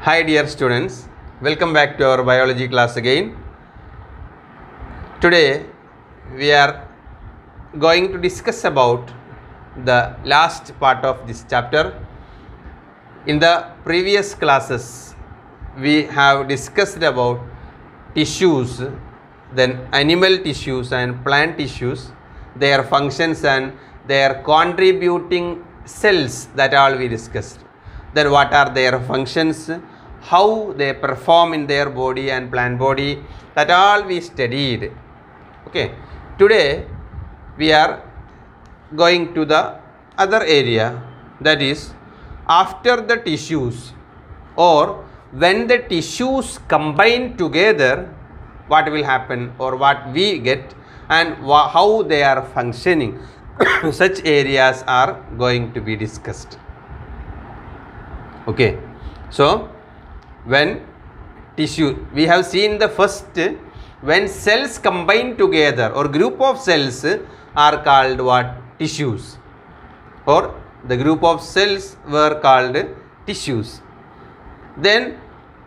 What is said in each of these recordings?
Hi dear students, welcome back to our biology class again. Today we are going to discuss about the last part of this chapter. In the previous classes we have discussed about tissues, then animal tissues and plant tissues, their functions and their contributing cells, that all we discussed. Then what are their functions, how they perform in their body and plant body, that all we studied. Okay, today we are going to the other area, that is after the tissues or when the tissues combine together, what will happen or what we get and how they are functioning. Such areas are going to be discussed. Okay, so when tissue, we have seen the first, when cells combine together or group of cells are called what? Tissues, or the group of cells were called tissues. Then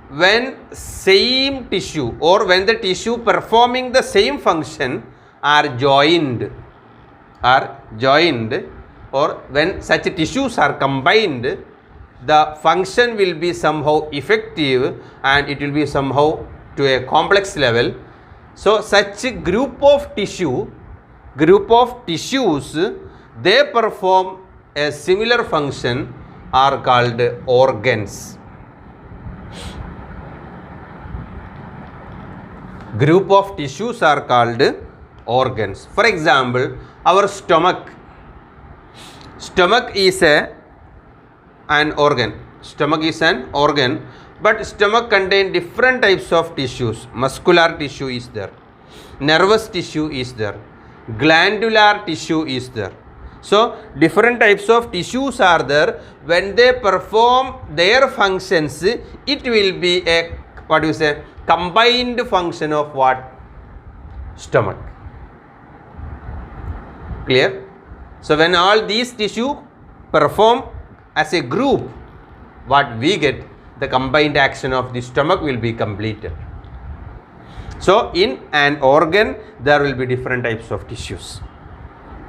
when same tissue or when the tissue performing the same function are joined, or when such tissues are combined, the function will be somehow effective and it will be somehow to a complex level. So such a group of tissues, they perform a similar function, are called organs. Group of tissues are called organs. For example, our stomach is an organ. Stomach is an organ, but stomach contains different types of tissues. Muscular tissue is there, nervous tissue is there, glandular tissue is there. So different types of tissues are there. When they perform their functions, it will be a combined function of what? Stomach. Clear? So when all these tissues perform as a group, what we get, the combined action of the stomach will be completed. So in an organ there will be different types of tissues.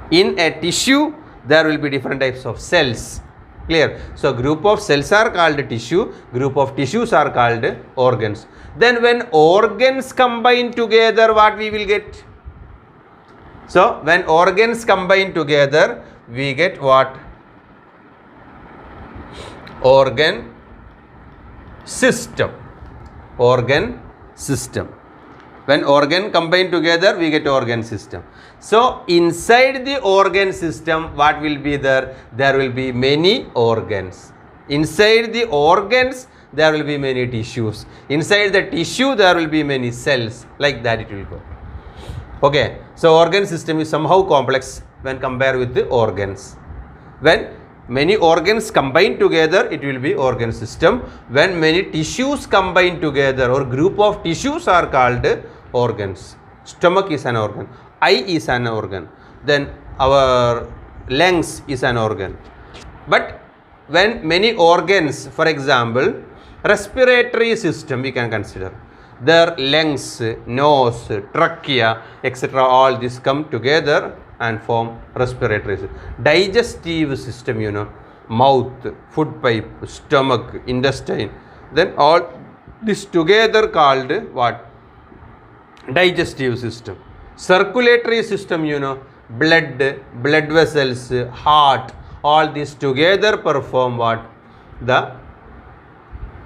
In a tissue there will be different types of cells. Clear? So group of cells are called tissue, group of tissues are called organs. Then when organs combine together, what we will get? So when organs combine together, we get what? Organ system. Organ system. When organ combine together, we get organ system. So inside the organ system, what will be there? There will be many organs. Inside the organs, there will be many tissues. Inside the tissue, there will be many cells. Like that it will go. Okay, so organ system is somehow complex when compared with the organs. When many organs combine together, it will be organ system. When many tissues combine together or group of tissues are called organs. Stomach is an organ, eye is an organ, then our lungs is an organ. But when many organs, for example, respiratory system we can consider, their lungs, nose, trachea, etc., all this come together and form respiratory system. Digestive system, mouth, food pipe, stomach, intestine, then all this together called what? Digestive system. Circulatory system, blood vessels, heart, all this together perform what? The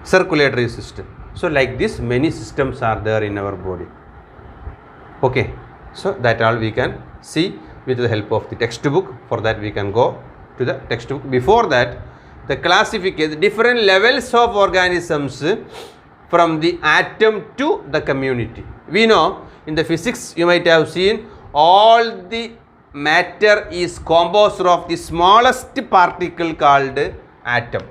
circulatory system. So like this many systems are there in our body. Okay, so that all we can see with the help of the textbook. For that we can go to the textbook. Before that, the classification, different levels of organisms from the atom to the community. We know in the physics you might have seen all the matter is composed of the smallest particle called atom.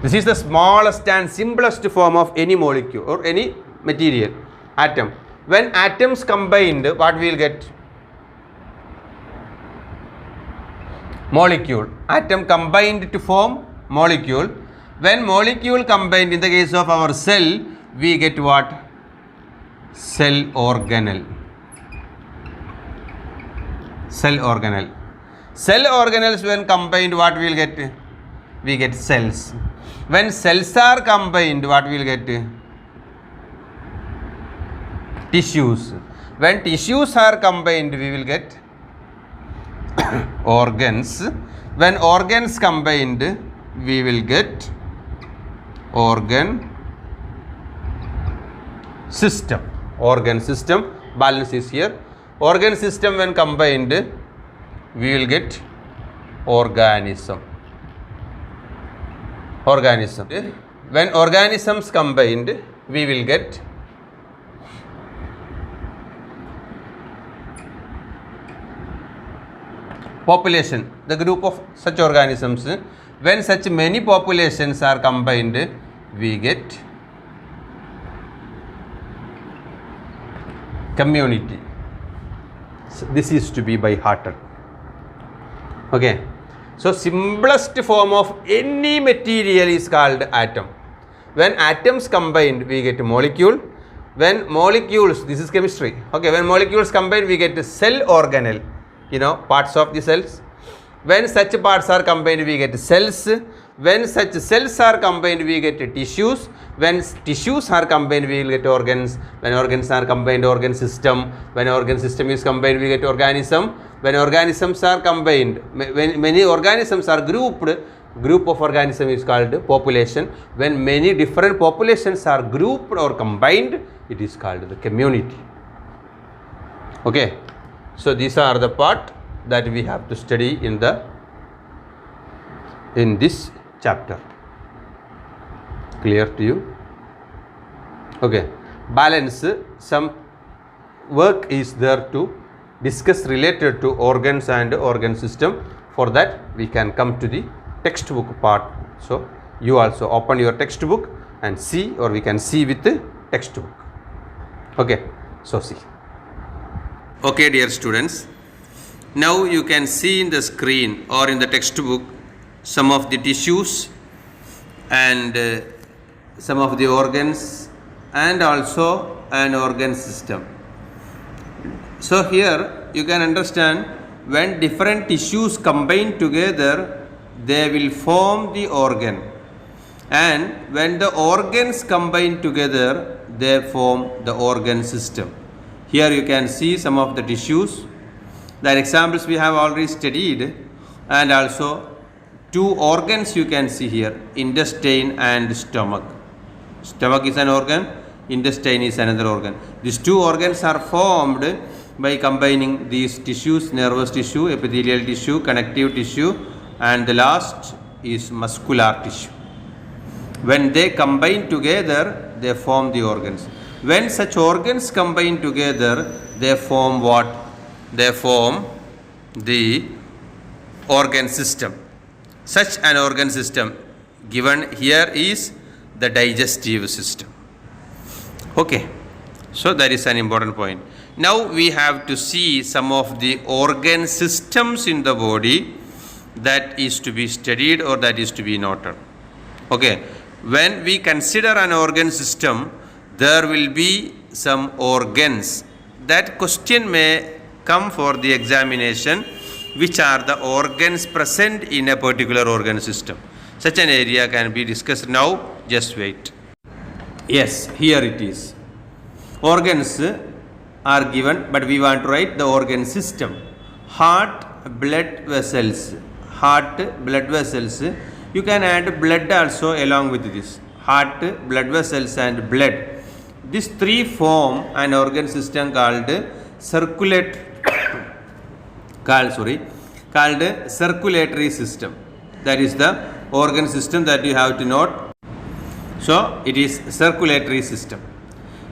This is the smallest and simplest form of any molecule or any material, atom. When atoms combined, what we will get? molecule. Atom combined to form molecule. When molecule combined, in the case of our cell, we get what? Cell organelle. Cell organelle. Cell organelles when combined, what we will get? We get cells. When cells are combined, what we will get? Tissues. When tissues are combined, we will get organs. When organs combined, we will get organ system. Organ system. Balance is here. Organ system when combined, we will get organism. Organism. When organisms combined, we will get population, the group of such organisms. When such many populations are combined, we get community. So this is to be by hearted. Okay. So simplest form of any material is called atom. When atoms combined, we get molecule. When molecules, this is chemistry. Okay. When molecules combined, we get cell organelle. Parts of the cells. When such parts are combined, we get cells. When such cells are combined, we get tissues. When tissues are combined, we will get organs. When organs are combined, organ system. When organ system is combined, we get organism. When organisms are combined, when many organisms are grouped, group of organism is called population. When many different populations are grouped or combined, it is called the community. Okay. So these are the part that we have to study in this chapter. Clear to you? Okay. Balance. Some work is there to discuss related to organs and organ system. For that, we can come to the textbook part. So you also open your textbook and see, or we can see with the textbook. Okay. So see. Okay, dear students, now you can see in the screen or in the textbook some of the tissues and some of the organs and also an organ system. So here you can understand, when different tissues combine together, they will form the organ, and when the organs combine together, they form the organ system. Here you can see some of the tissues. The examples we have already studied, and also two organs you can see here, intestine and stomach. Stomach is an organ, intestine is another organ. These two organs are formed by combining these tissues: nervous tissue, epithelial tissue, connective tissue, and the last is muscular tissue. When they combine together, they form the organs. When such organs combine together, they form what? They form the organ system. Such an organ system given here is the digestive system. Okay, so that is an important point. Now we have to see some of the organ systems in the body that is to be studied or that is to be noted. Okay, when we consider an organ system, there will be some organs. That question may come for the examination, which are the organs present in a particular organ system. Such an area can be discussed now. Just wait. Yes, here it is. Organs are given, but we want to write the organ system. Heart, blood vessels. Heart, blood vessels. You can add blood also along with this. Heart, blood vessels and blood. These three form an organ system called circulatory system. That is the organ system that you have to note. So it is circulatory system.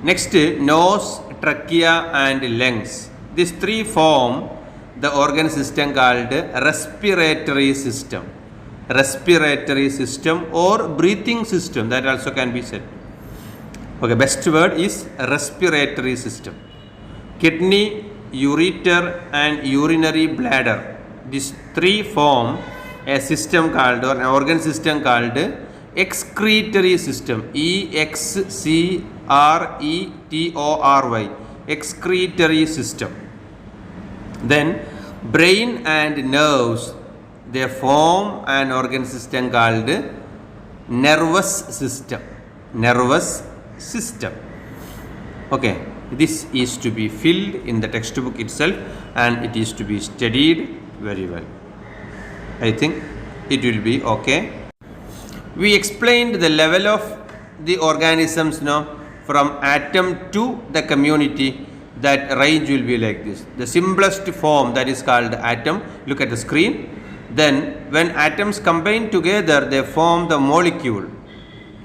Next, nose, trachea and lungs. These three form the organ system called respiratory system. Respiratory system or breathing system, that also can be said. Okay, best word is respiratory system. Kidney, ureter and urinary bladder. these three form a system called, or an organ system called excretory system. EXCRETORY, excretory system. Then brain and nerves, they form an organ system called nervous system. Nervous system. Okay, this is to be filled in the textbook itself, and it is to be studied very well. I think it will be okay. We explained the level of the organisms now from atom to the community. That range will be like this. The simplest form, that is called atom. Look at the screen. Then when atoms combine together, they form the molecule.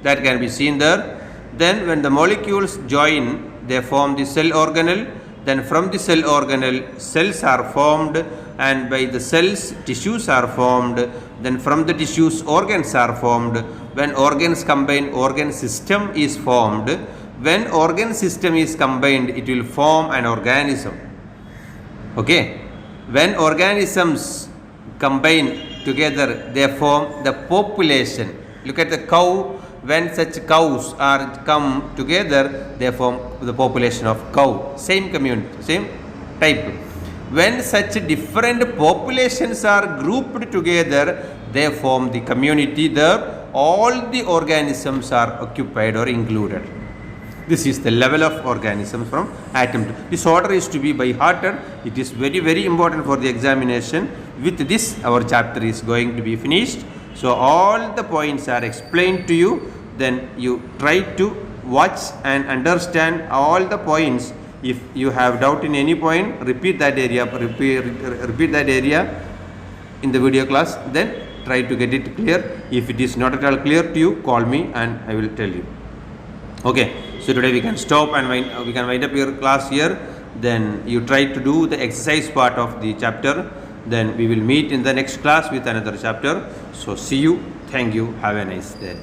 That can be seen there. Then when the molecules join, they form the cell organelle. Then from the cell organelle, cells are formed, and by the cells, tissues are formed. Then from the tissues, organs are formed. When organs combine, organ system is formed. When organ system is combined, it will form an organism. Okay. When organisms combine together, they form the population. Look at the cow. When such cows are come together, they form the population of cow. Same community, same type. When such different populations are grouped together, they form the community. There, all the organisms are occupied or included. This is the level of organisms from atom to. This order is to be by hearted. It is very, very important for the examination. With this, our chapter is going to be finished. So all the points are explained to you. Then you try to watch and understand all the points. If you have doubt in any point, repeat that area. Repeat that area in the video class. Then try to get it clear. If it is not at all clear to you, call me and I will tell you. Okay. So today we can stop and we can wind up your class here. Then you try to do the exercise part of the chapter. Then we will meet in the next class with another chapter. So see you. Thank you. Have a nice day.